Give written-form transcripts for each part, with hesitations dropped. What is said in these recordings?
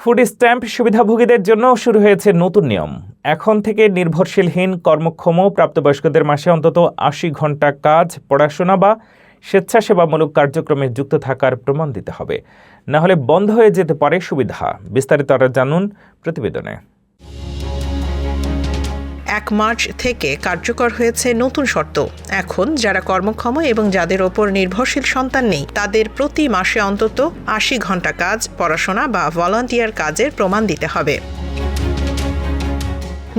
Food stamp সুবিধাভোগীদের জন্য শুরু হয়েছে নতুন নিয়ম। এখন থেকে নির্ভরশীলহীন কর্মক্ষম প্রাপ্তবয়স্কদের মাসে অন্তত ৮০ ঘন্টা কাজ, পড়াশোনা বা স্বেচ্ছাসেবামূলক কার্যক্রমে যুক্ত থাকার প্রমাণ দিতে হবে। না হলে বন্ধ হয়ে যেতে পারে সুবিধা। বিস্তারিত আরও জানুন প্রতিবেদনে। ১ মার্চ থেকে কার্যকর হয়েছে নতুন শর্ত। এখন যারা কর্মক্ষম এবং যাদের ওপর নির্ভরশীল সন্তান নেই তাদের প্রতি মাসে অন্তত ৮০ ঘন্টা কাজ, পড়াশোনা বা ভলান্টিয়ার কাজের প্রমাণ দিতে হবে।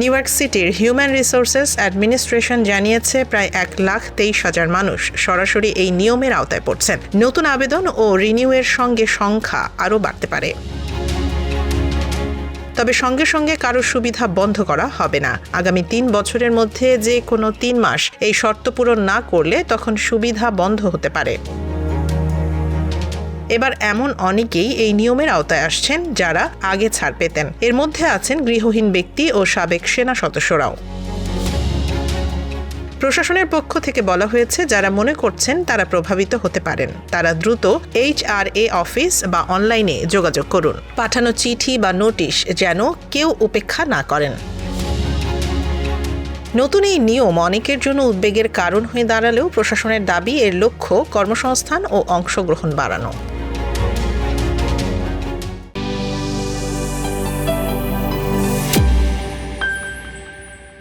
নিউ ইয়র্ক সিটির হিউম্যান রিসোর্সেস অ্যাডমিনিস্ট্রেশন জানিয়েছে প্রায় ১,২৩,০০০ মানুষ সরাসরি এই নিয়মের আওতায় পড়ছেন। নতুন আবেদন ও রিনিউয়ের সঙ্গে সংখ্যা আরও বাড়তে পারে। তবে সঙ্গে সঙ্গে কারো সুবিধা বন্ধ করা হবে না। আগামী ৩ বছরের মধ্যে যে কোনো ৩ মাস এই শর্ত পূরণ না করলে তখন সুবিধা বন্ধ হতে পারে। এবার এমন অনেকেই এই নিয়মের আওতায় আসছেন যারা আগে ছাড় পেতেন। এর মধ্যে আছেন গৃহহীন ব্যক্তি ও সাবেক সেনা সদস্যরাও। প্রশাসনের পক্ষ থেকে বলা হয়েছে যারা মনে করছেন তারা প্রভাবিত হতে পারেন তারা দ্রুত HRA অফিস বা অনলাইনে যোগাযোগ করুন। পাঠানো চিঠি বা নোটিশ যেন কেউ উপেক্ষা না করেন। নতুন এই নিয়ম অনেকের জন্য উদ্বেগের কারণ হয়ে দাঁড়ালেও প্রশাসনের দাবি এর লক্ষ্য কর্মসংস্থান ও অংশগ্রহণ বাড়ানো।